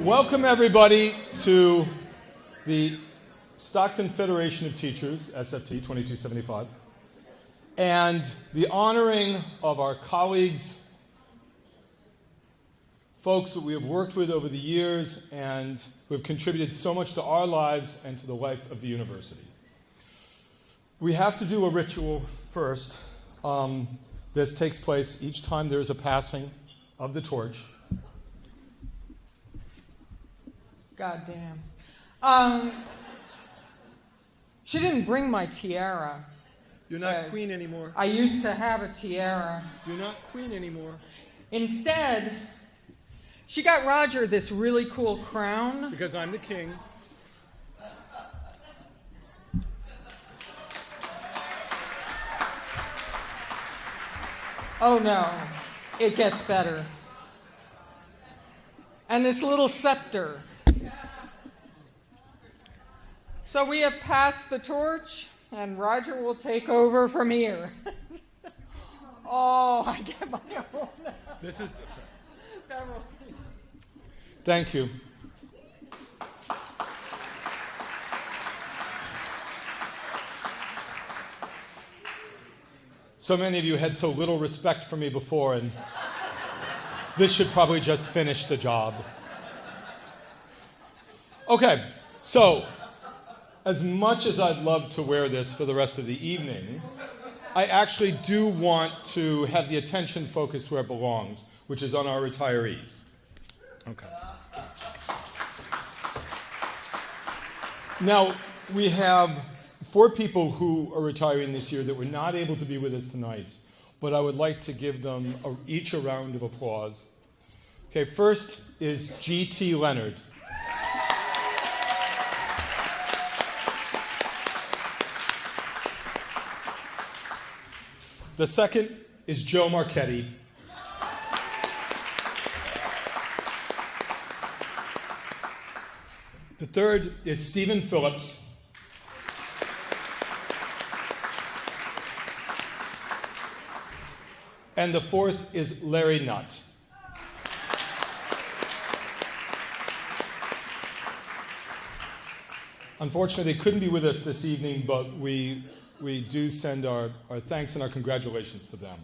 Welcome, everybody, to the Stockton Federation of Teachers, SFT 2275, and the honoring of our colleagues, folks that we have worked with over the years and who have contributed so much to our lives and to the life of the university. We have to do a ritual first. This takes place each time there is a passing of the torch. God damn. She didn't bring my tiara. You're not queen anymore. I used to have a tiara. You're not queen anymore. Instead, she got Roger this really cool crown. Because I'm the king. Oh no, it gets better. And this little scepter. So we have passed the torch, and Roger will take over from here. Oh, I get my own. This is. Beverly. Thank you. So many of you had so little respect for me before, and this should probably just finish the job. Okay, so as much as I'd love to wear this for the rest of the evening, I actually do want to have the attention focused where it belongs, which is on our retirees. Okay. Now, we have 4 people who are retiring this year that were not able to be with us tonight, but I would like to give them each a round of applause. Okay, first is G.T. Leonard. The second is Joe Marchetti. The third is Stephen Phillips. And the fourth is Larry Nutt. Unfortunately, they couldn't be with us this evening, but we do send our thanks and our congratulations to them.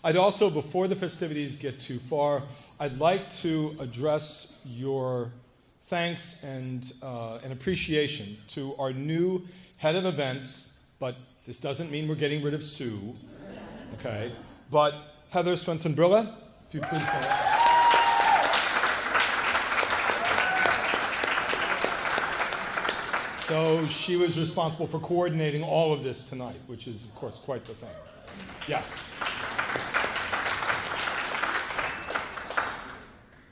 I'd also, before the festivities get too far, I'd like to address your thanks and appreciation to our new head of events, but this doesn't mean we're getting rid of Sue, okay? But Heather Swenson-Brilla, if you please come up. So she was responsible for coordinating all of this tonight, which is, of course, quite the thing. Yes.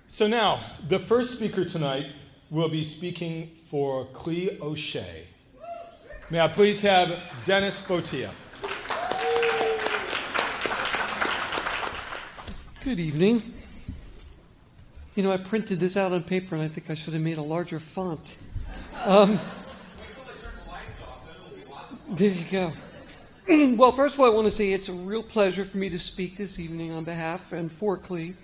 So now, the first speaker tonight will be speaking for Clea O'Shea. May I please have Dennis Botia. Good evening. You know, I printed this out on paper, and I think I should have made a larger font. There you go. Well, first of all, I want to say it's a real pleasure for me to speak this evening on behalf and for Clea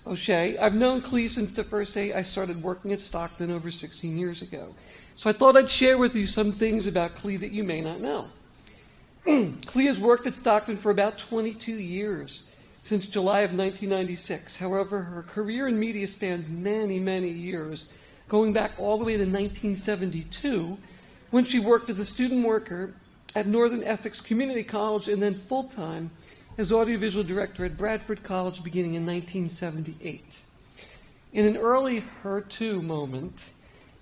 O'Shea. I've known Clea since the first day I started working at Stockton over 16 years ago. So I thought I'd share with you some things about Clea that you may not know. Clea has worked at Stockton for about 22 years. since July of 1996. However, her career in media spans many, many years, going back all the way to 1972, when she worked as a student worker at Northern Essex Community College and then full-time as audiovisual director at Bradford College beginning in 1978. In an early Her Too moment,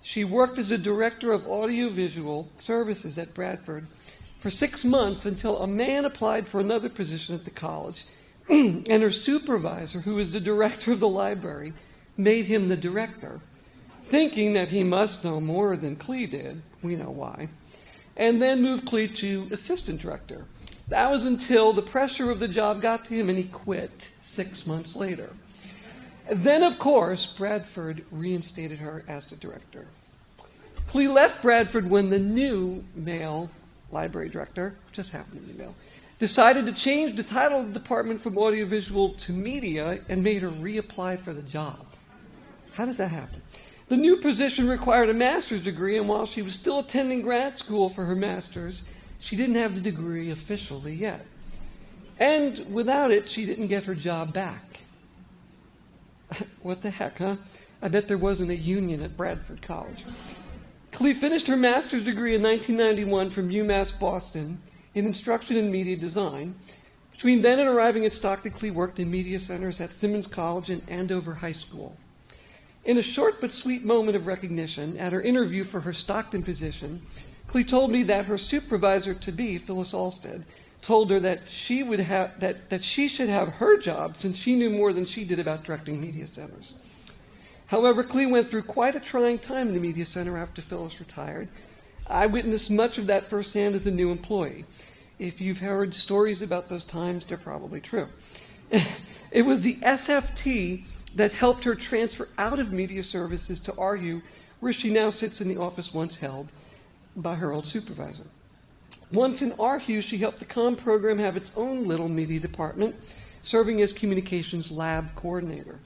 she worked as a director of audiovisual services at Bradford for 6 months until a man applied for another position at the college, and her supervisor, who was the director of the library, made him the director, thinking that he must know more than Clee did. We know why. And then moved Clee to assistant director. That was until the pressure of the job got to him and he quit 6 months later. Then, of course, Bradford reinstated her as the director. Clee left Bradford when the new male library director, just happened to be male, decided to change the title of the department from audiovisual to media and made her reapply for the job. How does that happen? The new position required a master's degree, and while she was still attending grad school for her master's, she didn't have the degree officially yet. And without it, she didn't get her job back. What the heck, huh? I bet there wasn't a union at Bradford College. Clee finished her master's degree in 1991 from UMass Boston in instruction and media design. Between then and arriving at Stockton, Clee worked in media centers at Simmons College and Andover High School. In a short but sweet moment of recognition, at her interview for her Stockton position, Clee told me that her supervisor-to-be, Phyllis Alstead, told her that she should have her job since she knew more than she did about directing media centers. However, Clee went through quite a trying time in the media center after Phyllis retired. I witnessed much of that firsthand as a new employee. If you've heard stories about those times, they're probably true. It was the SFT that helped her transfer out of media services to RU, where she now sits in the office once held by her old supervisor. Once in RU, she helped the comm program have its own little media department, serving as communications lab coordinator.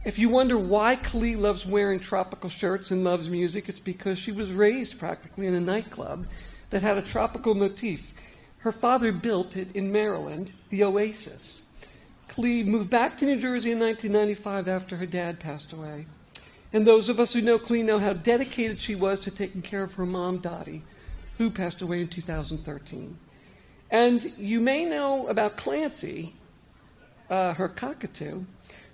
If you wonder why Clee loves wearing tropical shirts and loves music, it's because she was raised practically in a nightclub that had a tropical motif. Her father built it in Maryland, the Oasis. Clee moved back to New Jersey in 1995 after her dad passed away. And those of us who know Clee know how dedicated she was to taking care of her mom, Dottie, who passed away in 2013. And you may know about Clancy, her cockatoo,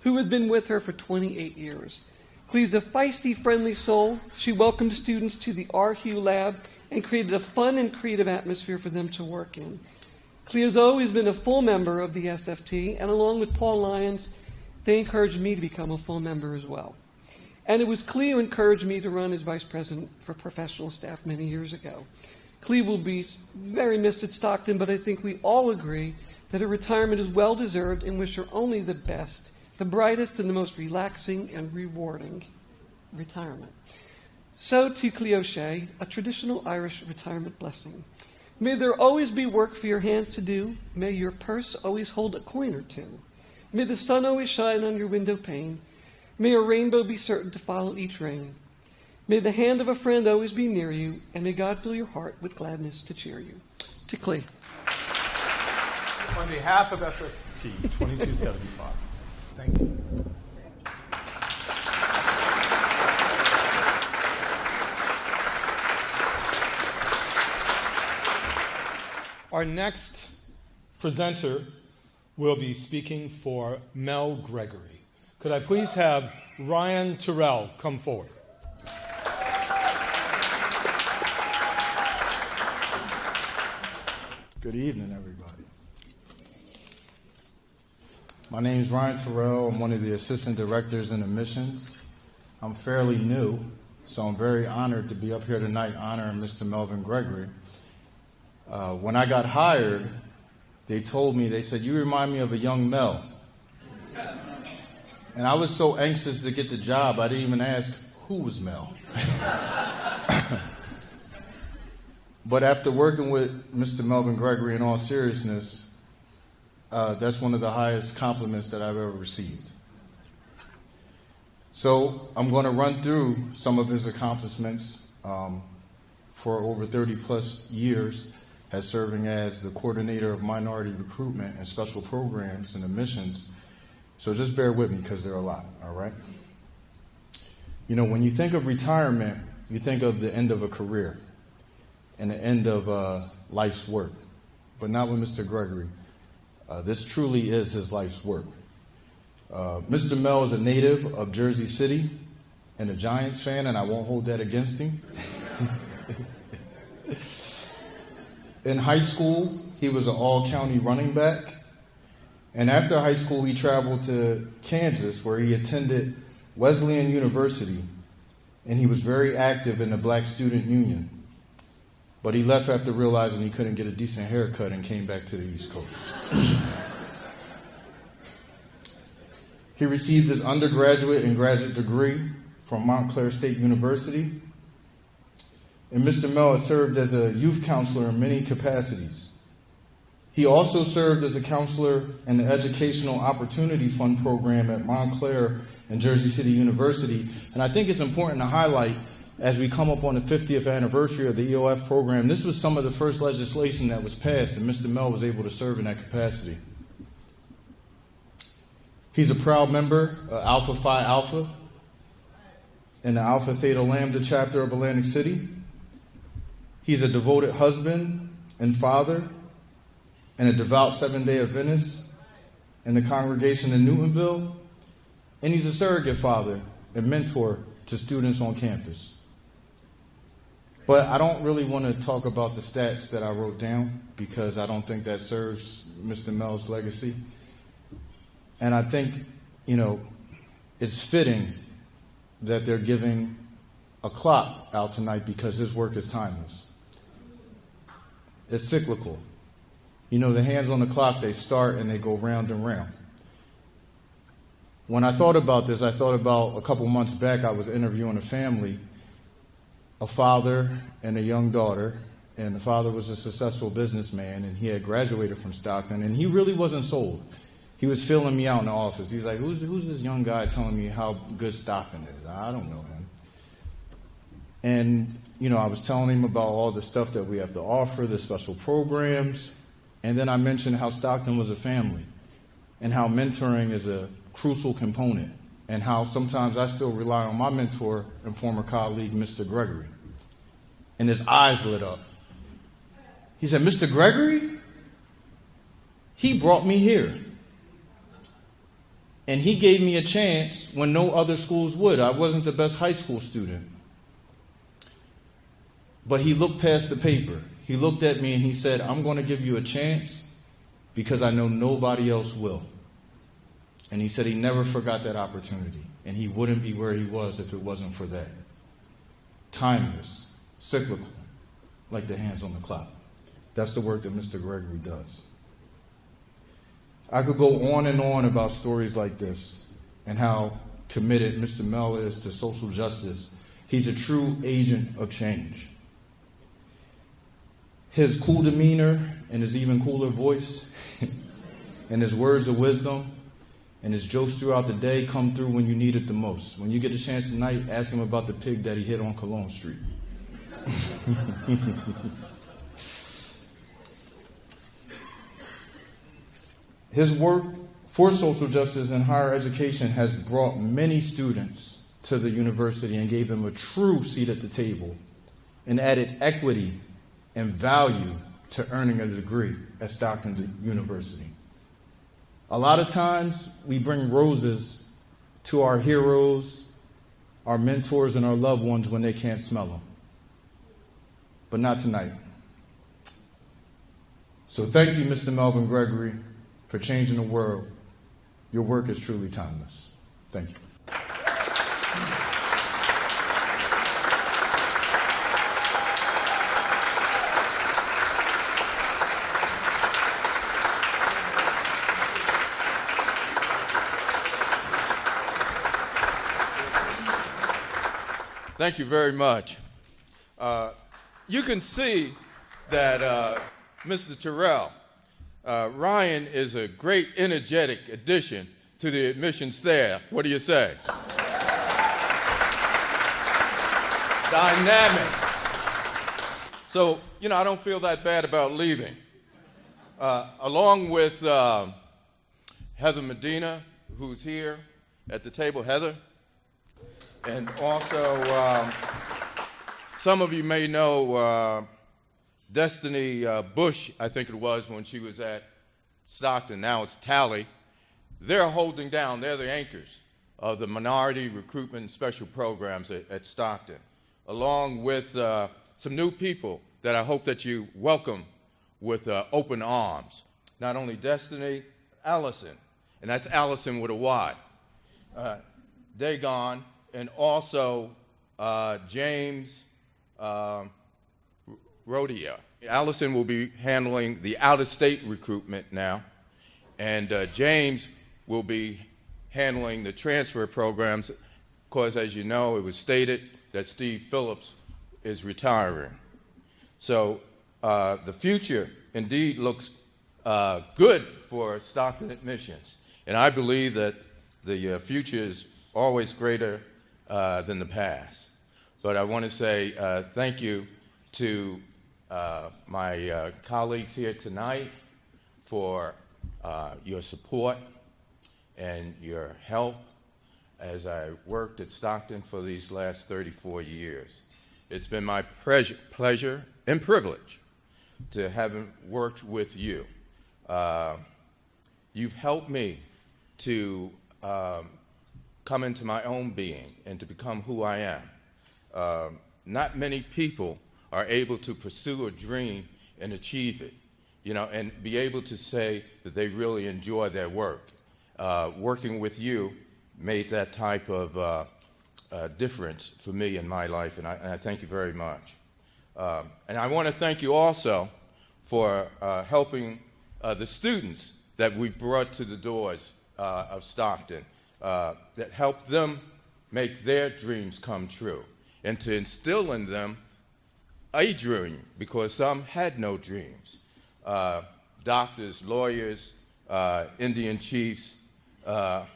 who has been with her for 28 years. Clee's a feisty, friendly soul. She welcomed students to the RU lab and created a fun and creative atmosphere for them to work in. Clee has always been a full member of the SFT, and along with Paul Lyons, they encouraged me to become a full member as well. And it was Clee who encouraged me to run as vice president for professional staff many years ago. Clee will be very missed at Stockton, but I think we all agree that her retirement is well-deserved and wish her only the best, the brightest and the most relaxing and rewarding retirement. So to Clee O'Shea, a traditional Irish retirement blessing. May there always be work for your hands to do. May your purse always hold a coin or two. May the sun always shine on your window pane. May a rainbow be certain to follow each rain. May the hand of a friend always be near you, and may God fill your heart with gladness to cheer you. To Clee. On behalf of SFT 2275, thank you. Our next presenter will be speaking for Mel Gregory. Could I please have Ryan Terrell come forward? Good evening, everybody. My name is Ryan Terrell. I'm one of the assistant directors in admissions. I'm fairly new, so I'm very honored to be up here tonight honoring Mr. Melvin Gregory. When I got hired, they said, you remind me of a young Mel. And I was so anxious to get the job, I didn't even ask who was Mel. But after working with Mr. Melvin Gregory, in all seriousness, that's one of the highest compliments that I've ever received. So I'm going to run through some of his accomplishments for over 30 plus years. as serving as the coordinator of minority recruitment and special programs and admissions. So just bear with me because there are a lot, all right? You know, when you think of retirement, you think of the end of a career and the end of life's work, but not with Mr. Gregory. This truly is his life's work. Mr. Mel is a native of Jersey City and a Giants fan, and I won't hold that against him. In high school, he was an all-county running back. And after high school, he traveled to Kansas, where he attended Wesleyan University, and he was very active in the Black Student Union. But he left after realizing he couldn't get a decent haircut and came back to the East Coast. He received his undergraduate and graduate degree from Montclair State University. And Mr. Mel has served as a youth counselor in many capacities. He also served as a counselor in the Educational Opportunity Fund program at Montclair and Jersey City University. And I think it's important to highlight, as we come up on the 50th anniversary of the EOF program, this was some of the first legislation that was passed, and Mr. Mel was able to serve in that capacity. He's a proud member of Alpha Phi Alpha in the Alpha Theta Lambda chapter of Atlantic City. He's a devoted husband and father and a devout Seventh-day Adventist in the congregation in Newtonville. And he's a surrogate father and mentor to students on campus. But I don't really want to talk about the stats that I wrote down because I don't think that serves Mr. Mel's legacy. And I think, you know, it's fitting that they're giving a clock out tonight because his work is timeless. It's cyclical. You know, the hands on the clock, they start and they go round and round. When I thought about this, I thought about a couple months back, I was interviewing a family, a father and a young daughter, and the father was a successful businessman, and he had graduated from Stockton, and he really wasn't sold. He was filling me out in the office. He's like, who's this young guy telling me how good Stockton is? I don't know him. And, you know, I was telling him about all the stuff that we have to offer, the special programs, and then I mentioned how Stockton was a family and how mentoring is a crucial component and how sometimes I still rely on my mentor and former colleague, Mr. Gregory. And his eyes lit up. He said, Mr. Gregory? He brought me here. And he gave me a chance when no other schools would. I wasn't the best high school student. But he looked past the paper. He looked at me and he said, I'm going to give you a chance because I know nobody else will. And he said he never forgot that opportunity. And he wouldn't be where he was if it wasn't for that. Timeless, cyclical, like the hands on the clock. That's the work that Mr. Gregory does. I could go on and on about stories like this and how committed Mr. Mel is to social justice. He's a true agent of change. His cool demeanor and his even cooler voice and his words of wisdom and his jokes throughout the day come through when you need it the most. When you get a chance tonight, ask him about the pig that he hit on Cologne Street. His work for social justice and higher education has brought many students to the university and gave them a true seat at the table and added equity and value to earning a degree at Stockton University. A lot of times we bring roses to our heroes, our mentors, and our loved ones when they can't smell them. But not tonight. So thank you, Mr. Melvin Gregory, for changing the world. Your work is truly timeless. Thank you. Thank you very much. You can see that Mr. Terrell, Ryan is a great energetic addition to the admission staff. What do you say? Dynamic. So I don't feel that bad about leaving. Along with Heather Medina, who's here at the table. Heather. And also, some of you may know Destiny Bush, I think it was, when she was at Stockton. Now it's Tally. They're holding down, they're the anchors of the minority recruitment and special programs at Stockton, along with some new people that I hope that you welcome with open arms. Not only Destiny, Allison, and that's Allison with a Y, Dagon, and also James Rodia. Allison will be handling the out-of-state recruitment now, and James will be handling the transfer programs, because as you know, it was stated that Steve Phillips is retiring. So the future indeed looks good for Stockton admissions, and I believe that the future is always greater than the past. But I want to say thank you to my colleagues here tonight for your support and your help as I worked at Stockton for these last 34 years. It's been my pleasure and privilege to have worked with you. You've helped me to come into my own being and to become who I am. Not many people are able to pursue a dream and achieve it, and be able to say that they really enjoy their work. Working with you made that type of difference for me in my life, and I thank you very much. And I want to thank you also for helping the students that we brought to the doors of Stockton, that helped them make their dreams come true, and to instill in them a dream, because some had no dreams. Doctors, lawyers, Indian chiefs, to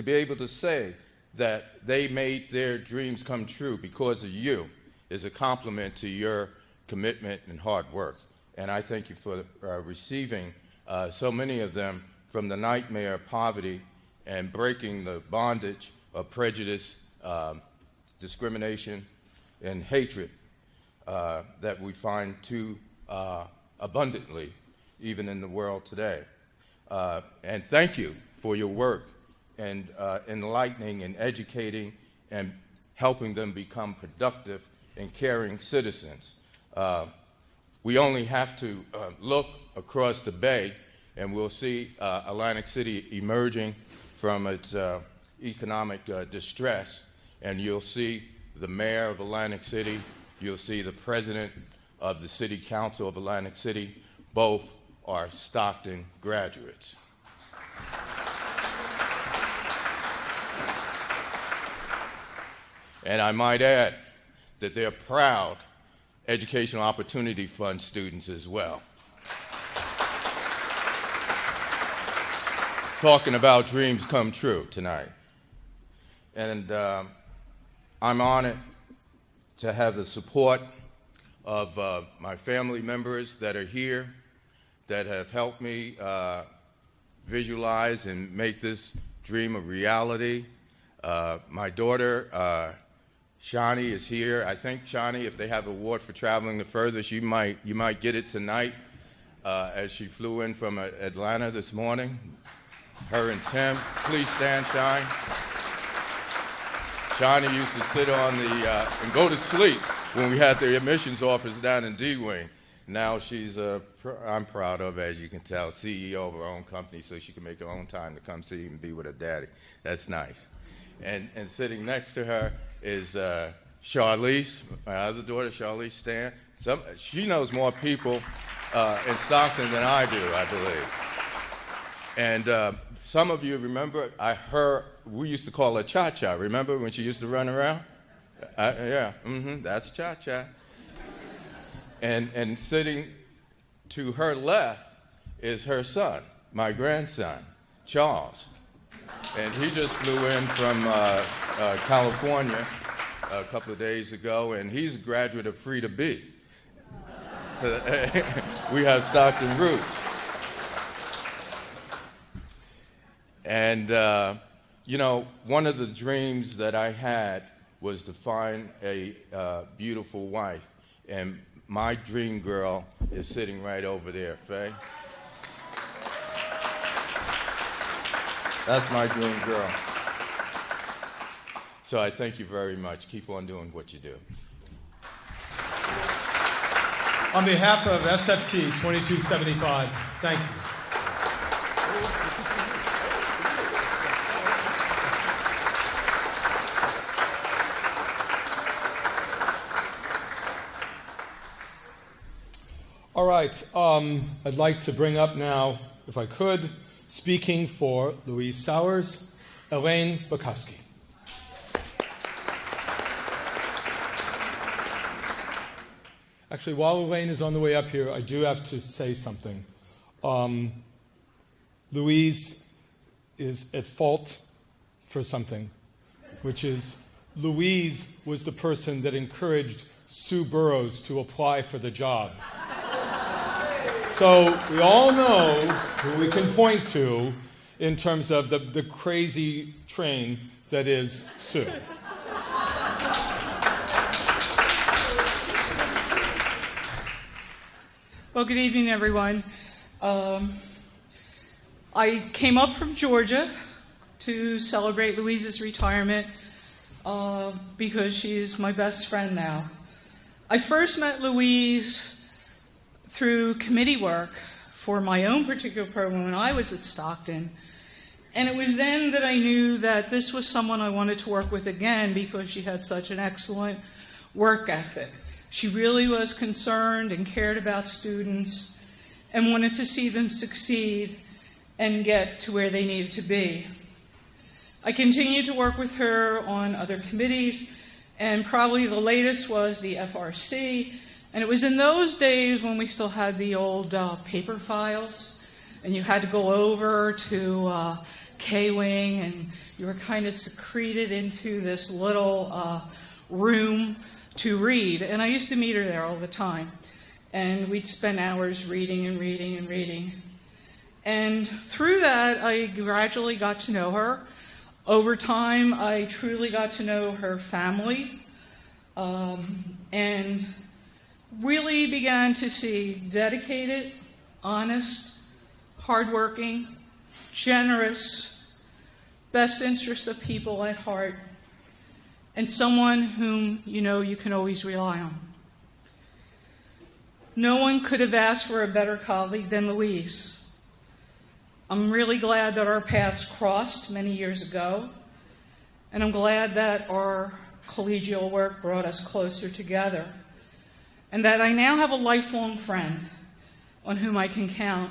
be able to say that they made their dreams come true because of you is a compliment to your commitment and hard work. And I thank you for receiving so many of them from the nightmare of poverty and breaking the bondage of prejudice, discrimination, and hatred that we find too abundantly even in the world today. And thank you for your work and enlightening and educating and helping them become productive and caring citizens. We only have to look across the bay and we'll see Atlantic City emerging from its economic distress, and you'll see the mayor of Atlantic City, you'll see the president of the City Council of Atlantic City. Both are Stockton graduates. And I might add that they're proud Educational Opportunity Fund students as well. Talking about dreams come true tonight. And I'm honored to have the support of my family members that are here that have helped me visualize and make this dream a reality. My daughter, Shani, is here. I think, Shani, if they have an award for traveling the furthest, you might get it tonight as she flew in from Atlanta this morning. Her and Tim. Please stand, Shani. Shani used to sit on the, and go to sleep when we had the admissions office down in D-Wing. Now she's, I'm proud of, as you can tell, CEO of her own company, so she can make her own time to come see and be with her daddy. That's nice. And sitting next to her is Charlize, my other daughter, Charlize Stan. She knows more people in Stockton than I do, I believe. And some of you remember, we used to call her Cha-Cha. Remember when she used to run around? That's Cha-Cha. And sitting to her left is her son, my grandson, Charles. And he just flew in from California a couple of days ago, and he's a graduate of Free to Be. we have Stockton roots. And, one of the dreams that I had was to find a beautiful wife. And my dream girl is sitting right over there, Faye. That's my dream girl. So I thank you very much. Keep on doing what you do. On behalf of SFT 2275, thank you. All right, I'd like to bring up now, if I could, speaking for Louise Sowers, Elaine Bukowski. Actually, while Elaine is on the way up here, I do have to say something. Louise is at fault for something, which is Louise was the person that encouraged Sue Burrows to apply for the job. So we all know who we can point to in terms of the crazy train that is Sue. Well, good evening, everyone. I came up from Georgia to celebrate Louise's retirement because she's my best friend now. I first met Louise through committee work for my own particular program when I was at Stockton. And it was then that I knew that this was someone I wanted to work with again because she had such an excellent work ethic. She really was concerned and cared about students and wanted to see them succeed and get to where they needed to be. I continued to work with her on other committees, and probably the latest was the FRC. And it was in those days when we still had the old paper files, and you had to go over to K-Wing, and you were kind of secreted into this little room to read. And I used to meet her there all the time. And we'd spend hours reading and reading and reading. And through that, I gradually got to know her. Over time, I truly got to know her family. And really began to see dedicated, honest, hardworking, generous, best interest of people at heart, and someone whom you know you can always rely on. No one could have asked for a better colleague than Louise. I'm really glad that our paths crossed many years ago, and I'm glad that our collegial work brought us closer together, and that I now have a lifelong friend on whom I can count.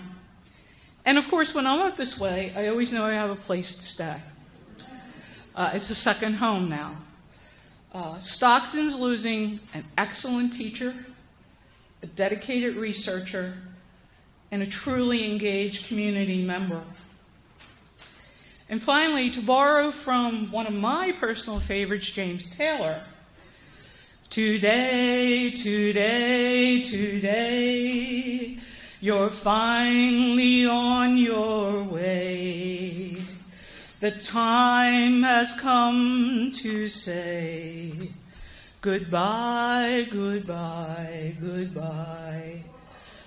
And of course, when I'm up this way, I always know I have a place to stay. It's a second home now. Stockton's losing an excellent teacher, a dedicated researcher, and a truly engaged community member. And finally, to borrow from one of my personal favorites, James Taylor, today, today, today, you're finally on your way. The time has come to say goodbye, goodbye, goodbye.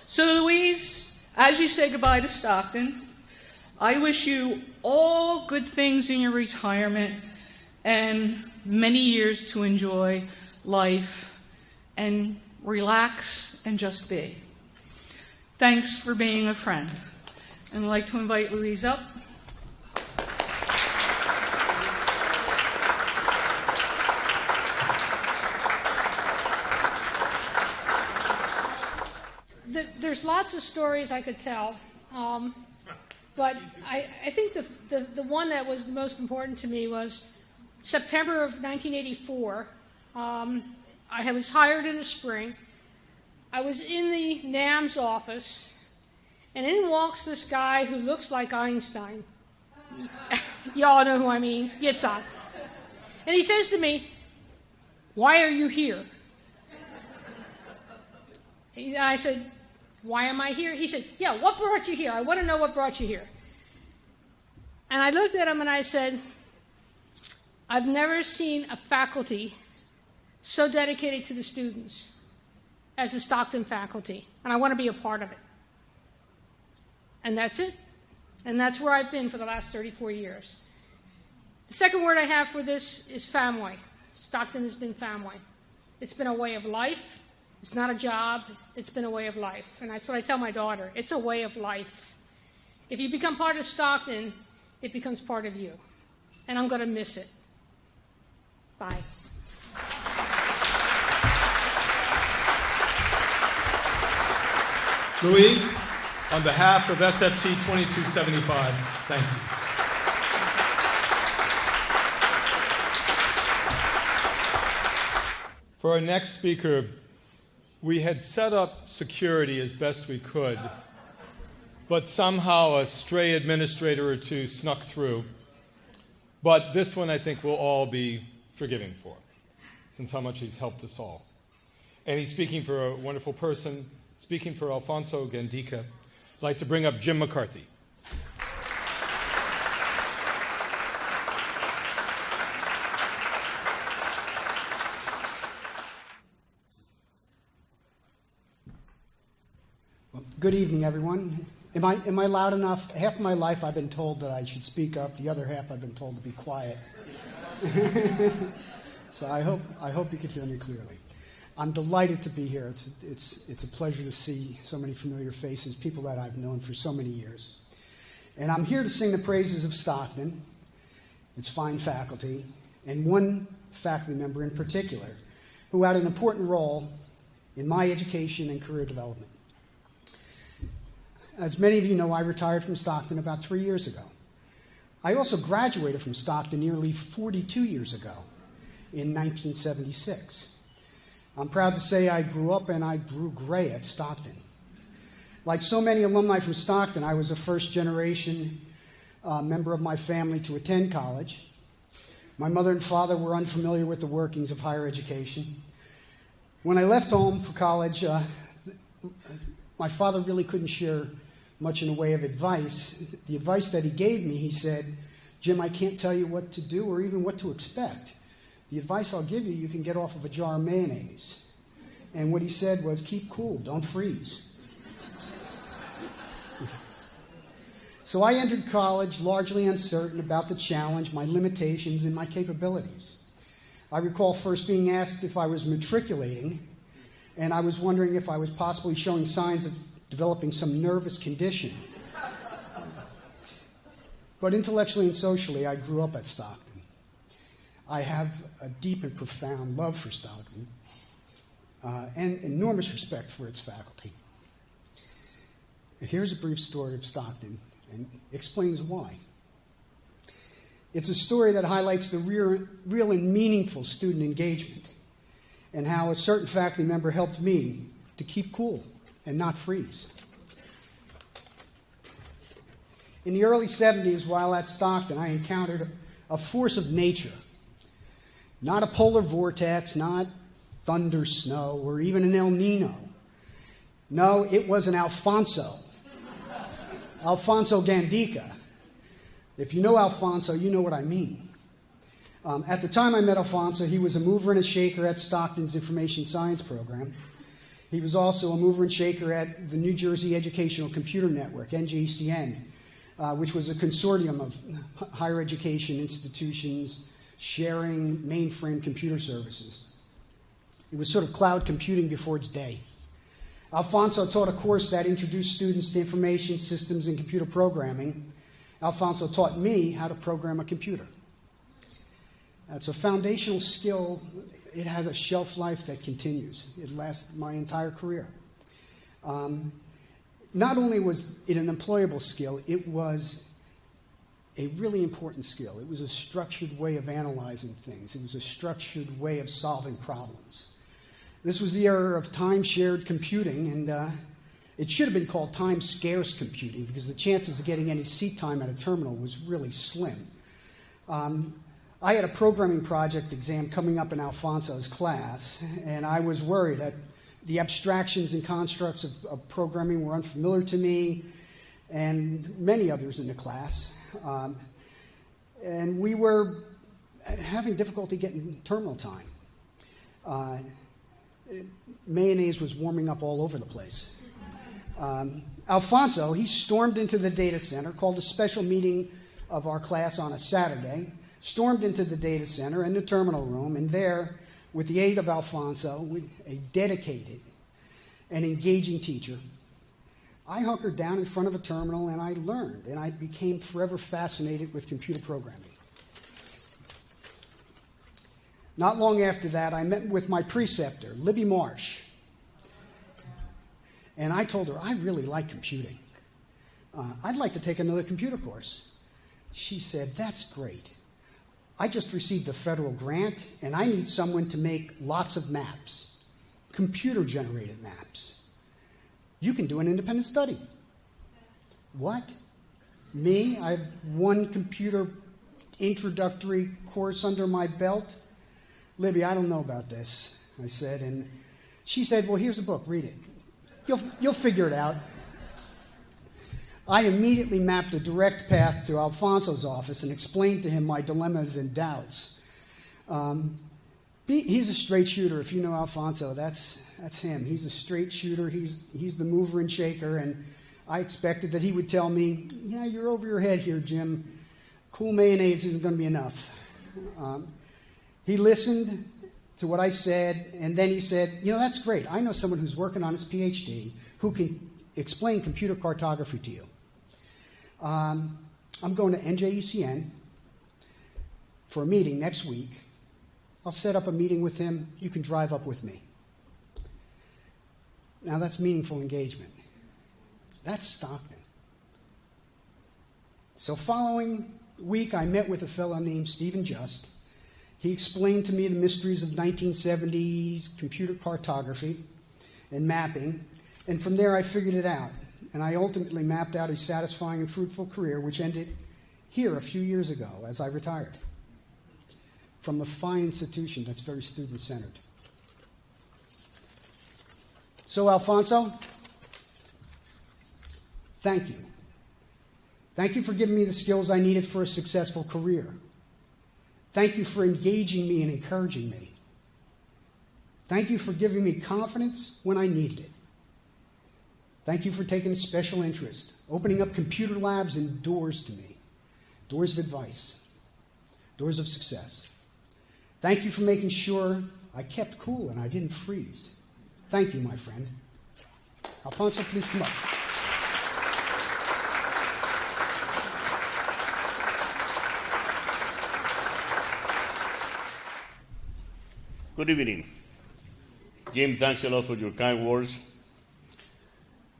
So Louise, as you say goodbye to Stockton, I wish you all good things in your retirement and many years to enjoy life and relax and just be. Thanks for being a friend. And I'd like to invite Louise up. There's lots of stories I could tell, but I think the one that was the most important to me was September of 1984. I was hired in the spring. I was in the NAM's office, and in walks this guy who looks like Einstein. Y'all know who I mean, Yitzhak. And he says to me, "Why are you here?" I said, why am I here? He said, yeah, what brought you here? I want to know what brought you here. And I looked at him and I said, I've never seen a faculty so dedicated to the students as the Stockton faculty, and I want to be a part of it. And that's it. And that's where I've been for the last 34 years. The second word I have for this is family. Stockton has been family. It's been a way of life. It's not a job. It's been a way of life. And that's what I tell my daughter. It's a way of life. If you become part of Stockton, it becomes part of you. And I'm going to miss it. Bye. Louise, on behalf of SFT 2275, thank you. For our next speaker, we had set up security as best we could, but somehow a stray administrator or two snuck through. But this one I think we'll all be forgiving for, since how much he's helped us all. And he's speaking for a wonderful person, speaking for Alfonso Gandica. I'd like to bring up Jim McCarthy. Good evening, everyone. Am I loud enough? Half of my life I've been told that I should speak up. The other half I've been told to be quiet. So I hope you can hear me clearly. I'm delighted to be here. It's a pleasure to see so many familiar faces, people that I've known for so many years. And I'm here to sing the praises of Stockton, its fine faculty, and one faculty member in particular who had an important role in my education and career development. As many of you know, I retired from Stockton about 3 years ago. I also graduated from Stockton nearly 42 years ago in 1976. I'm proud to say I grew up and I grew gray at Stockton. Like so many alumni from Stockton, I was a first-generation member of my family to attend college. My mother and father were unfamiliar with the workings of higher education. When I left home for college, my father really couldn't share much in the way of advice. The advice that he gave me, he said, Jim, I can't tell you what to do or even what to expect. The advice I'll give you, you can get off of a jar of mayonnaise. And what he said was, keep cool, don't freeze. So I entered college largely uncertain about the challenge, my limitations, and my capabilities. I recall first being asked if I was matriculating, and I was wondering if I was possibly showing signs of developing some nervous condition. But intellectually and socially, I grew up at Stockton. I have a deep and profound love for Stockton and enormous respect for its faculty. Here's a brief story of Stockton and explains why. It's a story that highlights the real and meaningful student engagement and how a certain faculty member helped me to keep cool and not freeze. In the early 70s, while at Stockton, I encountered a force of nature. Not a polar vortex, not thunder, snow, or even an El Nino. No, it was an Alfonso. Alfonso Gandica. If you know Alfonso, you know what I mean. At the time I met Alfonso, he was a mover and a shaker at Stockton's Information Science program. He was also a mover and shaker at the New Jersey Educational Computer Network, NJCN, which was a consortium of higher education institutions sharing mainframe computer services. It was sort of cloud computing before its day. Alfonso taught a course that introduced students to information systems and computer programming. Alfonso taught me how to program a computer. That's a foundational skill. It has a shelf life that continues. It lasts my entire career. Not only was it an employable skill, it was a really important skill. It was a structured way of analyzing things. It was a structured way of solving problems. This was the era of time-shared computing, and it should have been called time-scarce computing because the chances of getting any seat time at a terminal was really slim. I had a programming project exam coming up in Alfonso's class, and I was worried that The abstractions and constructs of programming were unfamiliar to me and many others in the class. And we were having difficulty getting terminal time. Mayonnaise was warming up all over the place. Alfonso, he stormed into the data center, called a special meeting of our class on a Saturday, stormed into the data center and the terminal room, and there, with the aid of Alfonso, a dedicated and engaging teacher, I hunkered down in front of a terminal and I learned, and I became forever fascinated with computer programming. Not long after that, I met with my preceptor, Libby Marsh, and I told her I really like computing. I'd like to take another computer course. She said, "That's great. I just received a federal grant, and I need someone to make lots of maps, computer-generated maps. You can do an independent study." What? Me? I have one computer introductory course under my belt? Libby, I don't know about this, I said, and she said, "Well, here's a book, read it. You'll figure it out." I immediately mapped a direct path to Alfonso's office and explained to him my dilemmas and doubts. He's a straight shooter. If you know Alfonso, that's him. He's a straight shooter. He's the mover and shaker, and I expected that he would tell me, "Yeah, you're over your head here, Jim. Cool mayonnaise isn't going to be enough." He listened to what I said, and then he said, "That's great. I know someone who's working on his PhD who can explain computer cartography to you. I'm going to NJECN for a meeting next week. I'll set up a meeting with him. You can drive up with me." Now that's meaningful engagement. That's Stockton. So following week, I met with a fellow named Stephen Just. He explained to me the mysteries of 1970s computer cartography and mapping, and from there I figured it out. And I ultimately mapped out a satisfying and fruitful career, which ended here a few years ago as I retired from a fine institution that's very student-centered. So, Alfonso, thank you. Thank you for giving me the skills I needed for a successful career. Thank you for engaging me and encouraging me. Thank you for giving me confidence when I needed it. Thank you for taking a special interest, opening up computer labs and doors to me, doors of advice, doors of success. Thank you for making sure I kept cool and I didn't freeze. Thank you, my friend. Alfonso, please come up. Good evening. Jim, thanks a lot for your kind words.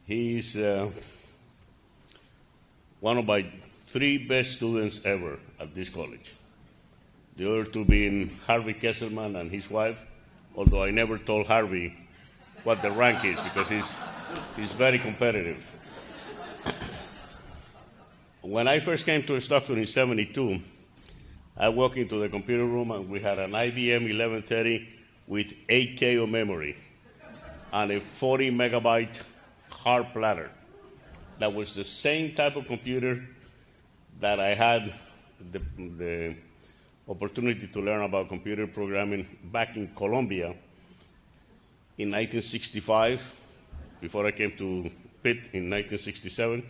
He's one of my 3 best students ever at this college. The other 2 being Harvey Kesselman and his wife, although I never told Harvey what the rank is because he's very competitive. When I first came to Stockton in 1972, I walked into the computer room and we had an IBM 1130 with 8K of memory and a 40 megabyte hard platter. That was the same type of computer that I had the opportunity to learn about computer programming back in Columbia in 1965, before I came to Pitt in 1967,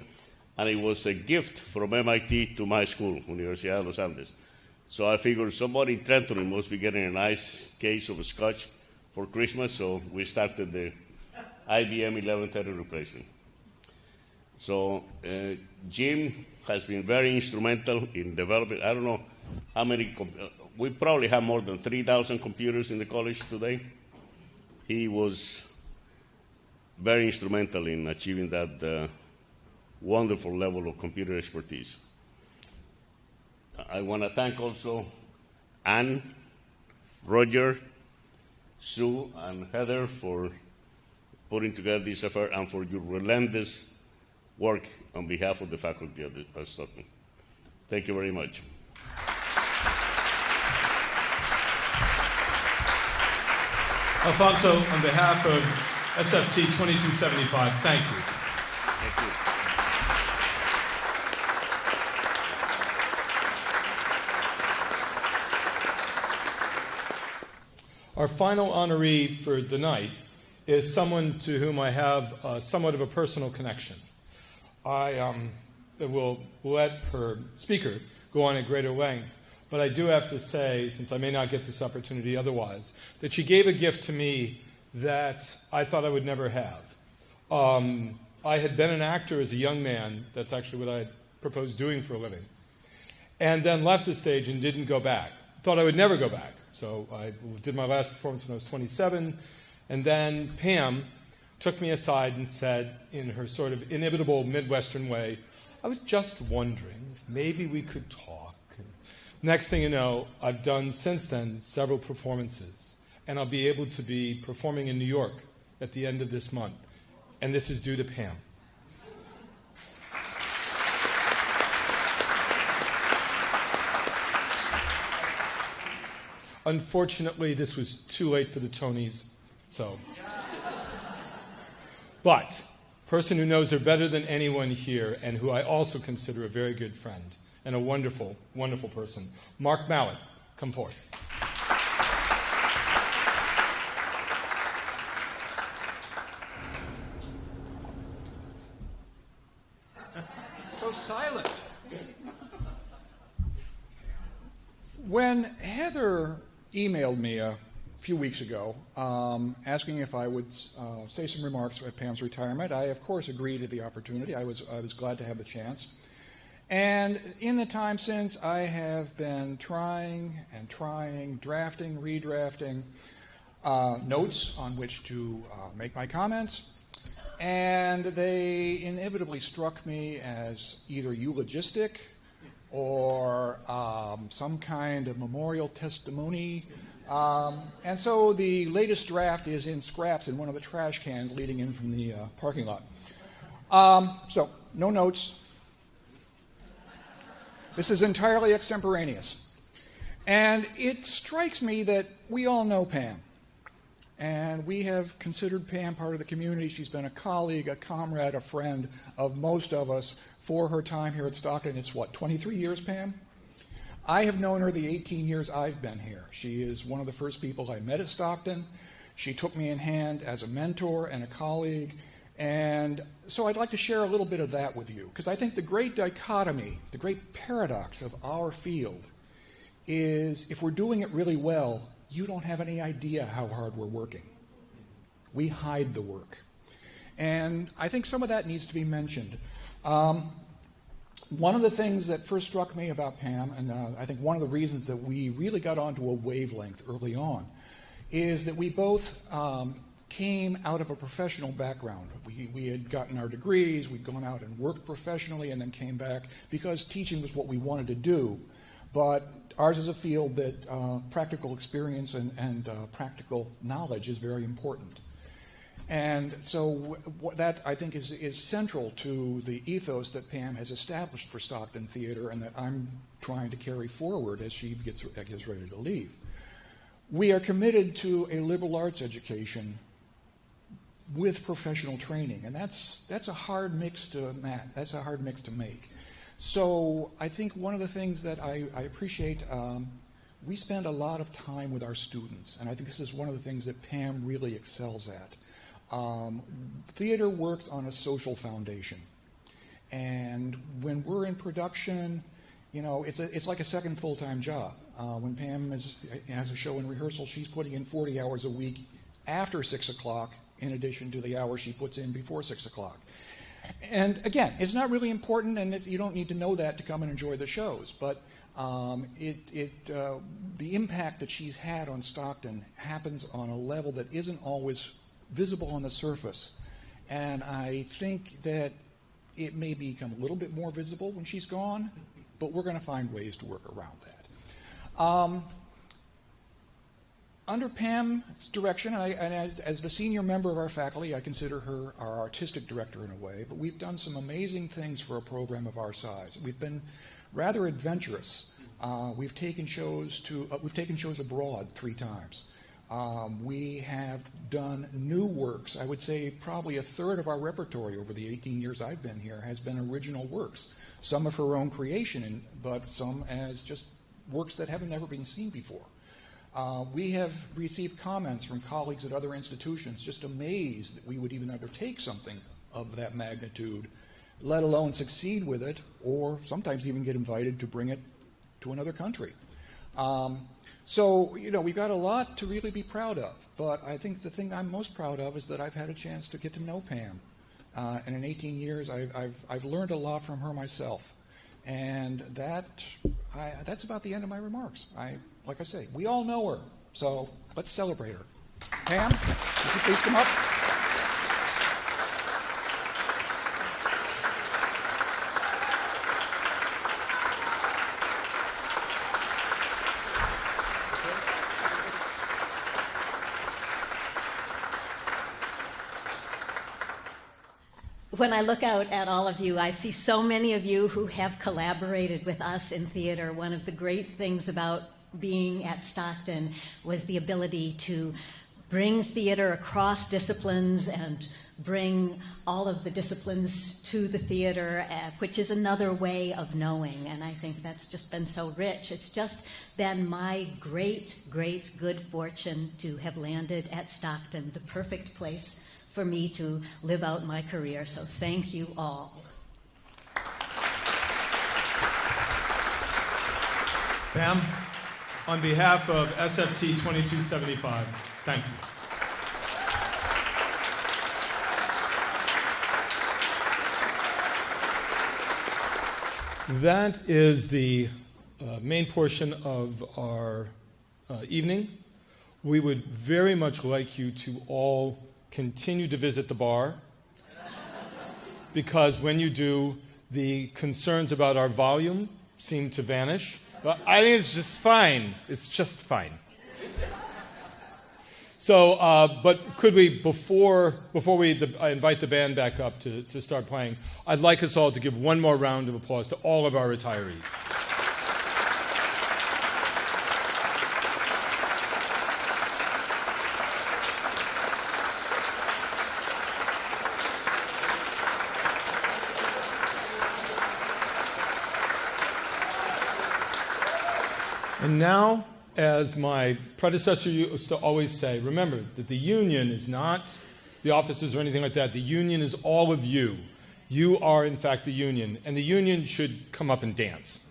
and it was a gift from MIT to my school, Universidad de los Andes. So I figured somebody in Trenton must be getting a nice case of scotch for Christmas, so we started the IBM 1130 replacement. So Jim has been very instrumental in developing, I don't know how many, we probably have more than 3,000 computers in the college today. He was very instrumental in achieving that wonderful level of computer expertise. I want to thank also Anne, Roger, Sue, and Heather for putting together this affair and for your relentless work on behalf of the faculty at Stockton. Thank you very much. Alfonso, on behalf of SFT 2275. Thank you. Thank you. Our final honoree for the night is someone to whom I have somewhat of a personal connection. I will let her speaker go on at greater length, but I do have to say, since I may not get this opportunity otherwise, that she gave a gift to me that I thought I would never have. I had been an actor as a young man. That's actually what I proposed doing for a living. And then left the stage and didn't go back. Thought I would never go back. So I did my last performance when I was 27. And then Pam took me aside and said, in her sort of inimitable Midwestern way, I was just wondering if maybe we could talk. And next thing you know, I've done since then several performances. And I'll be able to be performing in New York at the end of this month. And this is due to Pam. Unfortunately, this was too late for the Tonys, so. But, person who knows her better than anyone here, and who I also consider a very good friend, and a wonderful, wonderful person, Mark Mallett, come forward. So silent. When Heather emailed me a few weeks ago asking if I would say some remarks at Pam's retirement, I of course agreed to the opportunity. I was glad to have the chance. And in the time since, I have been trying, drafting, redrafting notes on which to make my comments. And they inevitably struck me as either eulogistic or some kind of memorial testimony. And so the latest draft is in scraps in one of the trash cans leading in from the parking lot. So, no notes. This is entirely extemporaneous. And it strikes me that we all know Pam. And we have considered Pam part of the community. She's been a colleague, a comrade, a friend of most of us for her time here at Stockton. It's 23 years, Pam? I have known her the 18 years I've been here. She is one of the first people I met at Stockton. She took me in hand as a mentor and a colleague. And so I'd like to share a little bit of that with you, because I think the great dichotomy, the great paradox of our field is if we're doing it really well, you don't have any idea how hard we're working. We hide the work. And I think some of that needs to be mentioned. One of the things that first struck me about Pam, and I think one of the reasons that we really got onto a wavelength early on, is that we both came out of a professional background. We had gotten our degrees, we'd gone out and worked professionally, and then came back because teaching was what we wanted to do. But ours is a field that practical experience and practical knowledge is very important. And so that, I think, is central to the ethos that Pam has established for Stockton Theater and that I'm trying to carry forward as she gets ready to leave. We are committed to a liberal arts education with professional training, and that's a hard mix to make. So I think one of the things that I appreciate, we spend a lot of time with our students, and I think this is one of the things that Pam really excels at. Theater works on a social foundation, and when we're in production, it's like a second full-time job. When Pam has a show in rehearsal, she's putting in 40 hours a week after 6 o'clock, in addition to the hours she puts in before 6 o'clock. And again, it's not really important, and you don't need to know that to come and enjoy the shows. But the impact that she's had on Stockton happens on a level that isn't always visible on the surface. And I think that it may become a little bit more visible when she's gone, but we're going to find ways to work around that. Under Pam's direction, and as the senior member of our faculty, I consider her our artistic director in a way, but we've done some amazing things for a program of our size. We've been rather adventurous. We've taken shows abroad 3 times. We have done new works. I would say probably a third of our repertory over the 18 years I've been here has been original works. Some of her own creation, but some as just works that haven't ever been seen before. We have received comments from colleagues at other institutions just amazed that we would even undertake something of that magnitude, let alone succeed with it, or sometimes even get invited to bring it to another country. So, we've got a lot to really be proud of, but I think the thing I'm most proud of is that I've had a chance to get to know Pam. And in 18 years, I've learned a lot from her myself. And that's about the end of my remarks. Like I say, we all know her, so let's celebrate her. Pam, would you please come up? When I look out at all of you, I see so many of you who have collaborated with us in theater. One of the great things about being at Stockton was the ability to bring theater across disciplines and bring all of the disciplines to the theater, which is another way of knowing. And I think that's just been so rich. It's just been my great, great good fortune to have landed at Stockton, the perfect place for me to live out my career. So thank you all. Pam, on behalf of SFT 2275, thank you. That is the main portion of our evening. We would very much like you to all continue to visit the bar, because when you do, the concerns about our volume seem to vanish. But I think it's just fine. It's just fine. So, but could we, before we invite the band back up to start playing, I'd like us all to give one more round of applause to all of our retirees. And now, as my predecessor used to always say, remember that the union is not the officers or anything like that. The union is all of you. You are, in fact, the union. And the union should come up and dance.